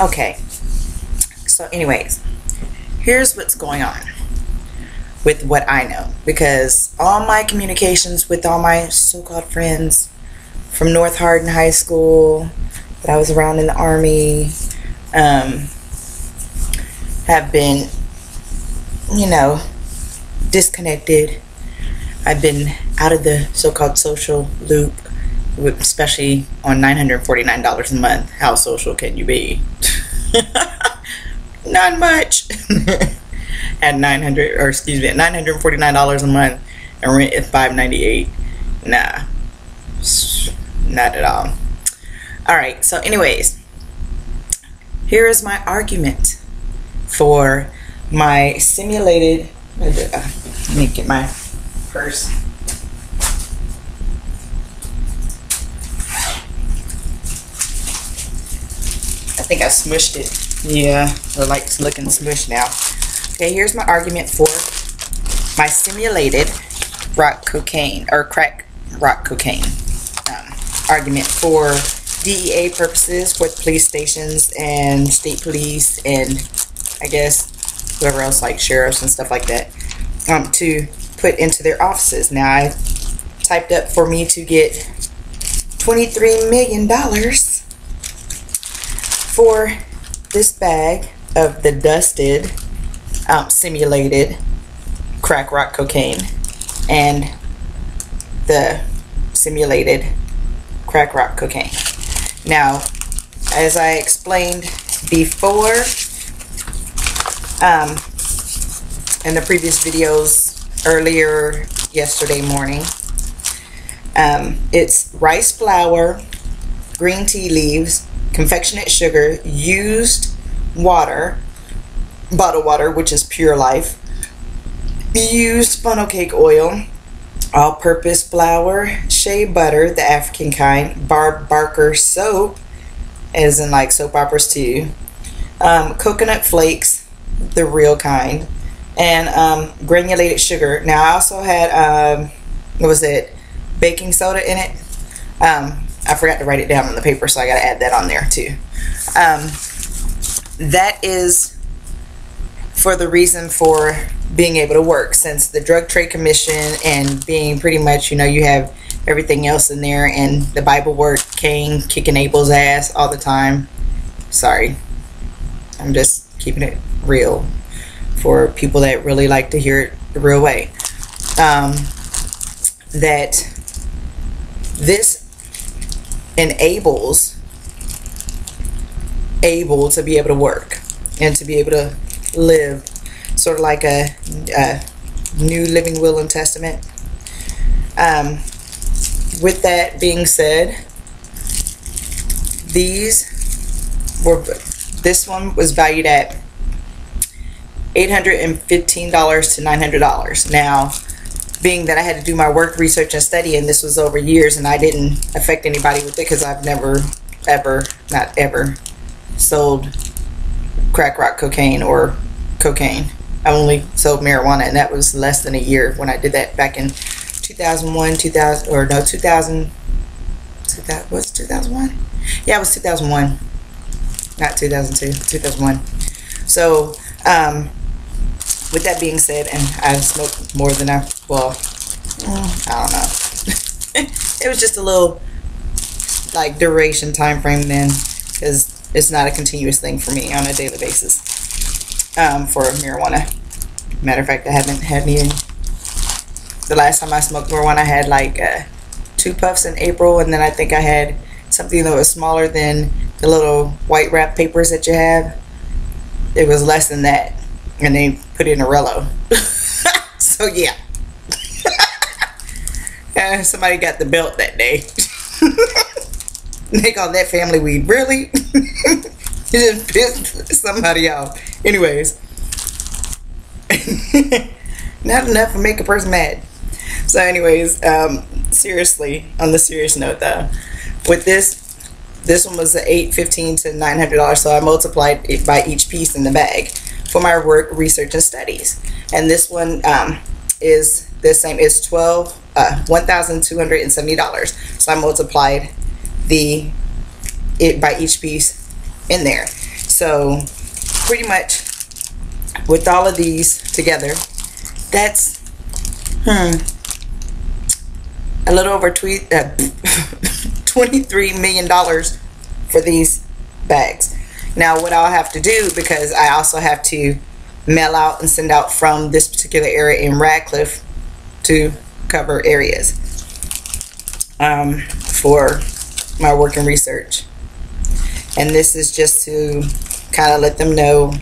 Okay, so anyways, here's what's going on with what I know, because all my communications with all my so-called friends from North Hardin High School that I was around in the Army have been, disconnected. I've been out of the so-called social loop, especially on $949 a month. How social can you be? Not much. At $949 a month and rent at $598. Nah, not at all. All right. So, anyways, here is my argument for my simulated. Let me get my purse. I think I smushed it. Yeah, I like it's looking smushed now. Okay, here's my argument for my simulated rock cocaine or crack rock cocaine argument for DEA purposes, for the police stations and state police and I guess whoever else, like sheriffs and stuff like that, to put into their offices. Now I typed up for me to get $23 million for this bag of the dusted simulated crack rock cocaine and the simulated crack rock cocaine. Now, as I explained before in the previous videos earlier yesterday morning, it's rice flour, green tea leaves, confectionate sugar, used water, bottled water, which is Pure Life, used funnel cake oil, all-purpose flour, shea butter, the African kind, Barb Barker soap, as in like soap operas too, coconut flakes, the real kind, and granulated sugar. Now I also had what was it, baking soda in it. I forgot to write it down on the paper, so I got to add that on there too. That is for the reason for being able to work, since the Drug Trade Commission and being pretty much, you have everything else in there, and the Bible word Cain kicking Abel's ass all the time. Sorry, I'm just keeping it real for people that really like to hear it the real way. That this enables able to be able to work and to be able to live, sort of like a new living will and testament. With that being said, this one was valued at $815 to $900. Now, being that I had to do my work research and study, and this was over years, and I didn't affect anybody with it because I've never, ever, not ever, sold crack rock cocaine or cocaine. I only sold marijuana, and that was less than a year when I did that back in 2001, 2000, or no, 2000, was it 2001? Yeah, it was 2001, not 2002, 2001. So, with that being said, and I smoked more than I don't know. It was just a little, like, duration time frame then, because it's not a continuous thing for me on a daily basis for marijuana. Matter of fact, I haven't had any. The last time I smoked marijuana, I had like 2 puffs in April, and then I think I had something that was smaller than the little white wrap papers that you have. It was less than that, and they put it in a Rello. So yeah. Somebody got the belt that day. They called that family weed. Really? It just pissed somebody off. Anyways. Not enough to make a person mad. So anyways, seriously, on the serious note though, with this one was $815 to $900, so I multiplied it by each piece in the bag for my work, research, and studies. And this one is the same. It's $1,270. So I multiplied it by each piece in there. So pretty much with all of these together, that's a little over $23 million for these bags. Now what I'll have to do, because I also have to mail out and send out from this particular area in Radcliffe to cover areas for my work and research. And this is just to kind of let them know,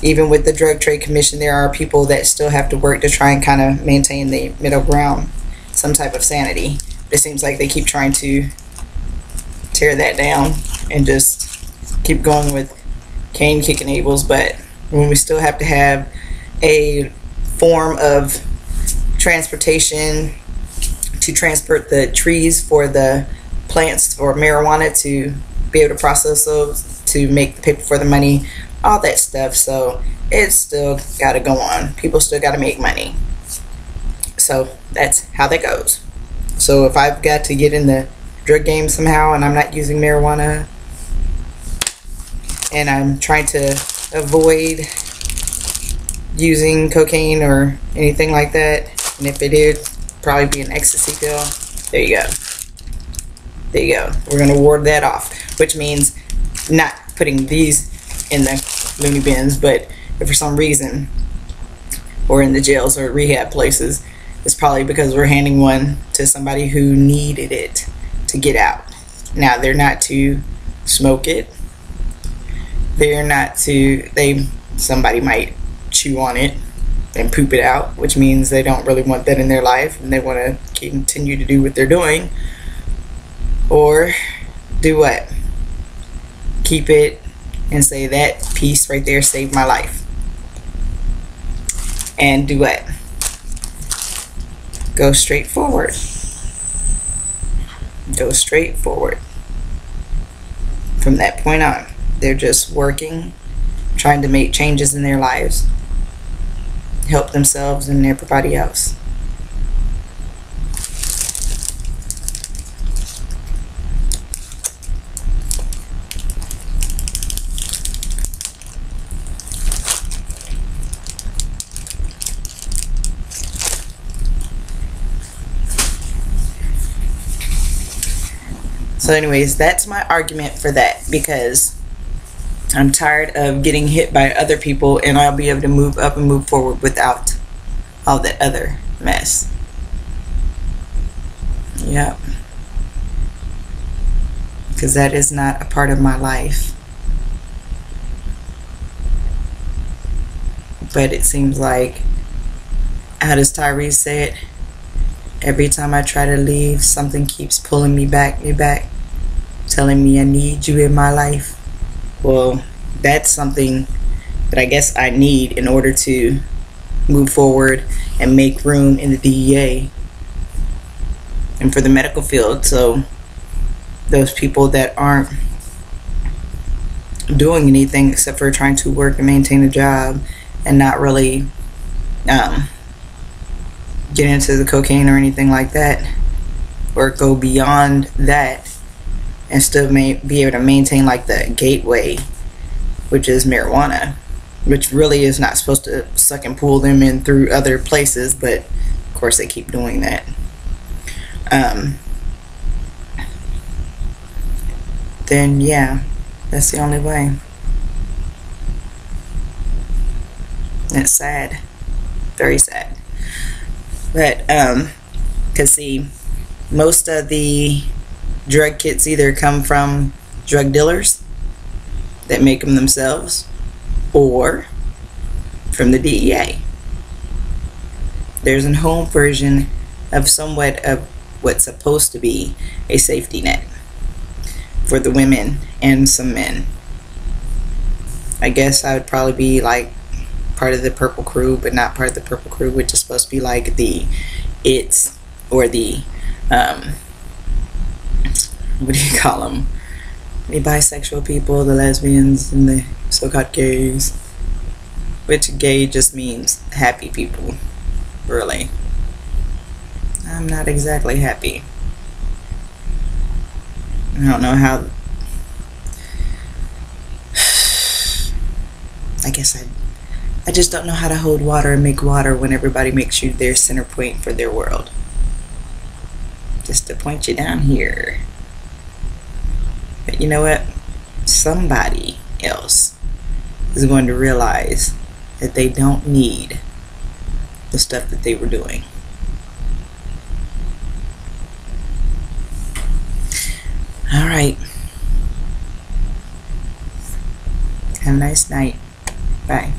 even with the Drug Trade Commission, there are people that still have to work to try and kind of maintain the middle ground, some type of sanity. It seems like they keep trying to tear that down and just keep going with cane kicking Abel's. But when we still have to have a form of transportation to transport the trees for the plants for marijuana to be able to process those, to make the paper for the money, all that stuff. So it's still got to go on. People still got to make money. So that's how that goes. So if I've got to get in the drug game somehow and I'm not using marijuana, and I'm trying to avoid using cocaine or anything like that, and if it is, probably be an ecstasy pill, there you go. There you go. We're going to ward that off, which means not putting these in the loony bins, but if for some reason, or in the jails or rehab places, it's probably because we're handing one to somebody who needed it to get out. Now, they're not to smoke it. They're not to, somebody might chew on it and poop it out, which means they don't really want that in their life and they want to continue to do what they're doing. Or do what? Keep it and say that piece right there saved my life. And do what? Go straight forward. Go straight forward. From that point on, they're just working, trying to make changes in their lives, help themselves and everybody else. So anyways, that's my argument for that, because I'm tired of getting hit by other people and I'll be able to move up and move forward without all that other mess. Yep. Because that is not a part of my life. But it seems like, how does Tyrese say it? Every time I try to leave, something keeps pulling me back, telling me I need you in my life. Well, that's something that I guess I need in order to move forward and make room in the DEA and for the medical field. So those people that aren't doing anything except for trying to work and maintain a job and not really get into the cocaine or anything like that, or go beyond that, and still be able to maintain like the gateway, which is marijuana, which really is not supposed to suck and pull them in through other places, but of course they keep doing that. Then yeah, that's the only way. And it's sad, very sad. But cause see, most of the drug kits either come from drug dealers that make them themselves, or from the DEA. There's a home version of somewhat of what's supposed to be a safety net for the women and some men. I guess I would probably be like part of the purple crew, but not part of the purple crew, which is supposed to be like the it's, or the what do you call them, the bisexual people, the lesbians, and the so-called gays, which gay just means happy people. Really, I'm not exactly happy. I don't know how I guess I just don't know how to hold water and make water when everybody makes you their center point for their world. Just to point you down here. But you know what? Somebody else is going to realize that they don't need the stuff that they were doing. All right. Have a nice night. Bye.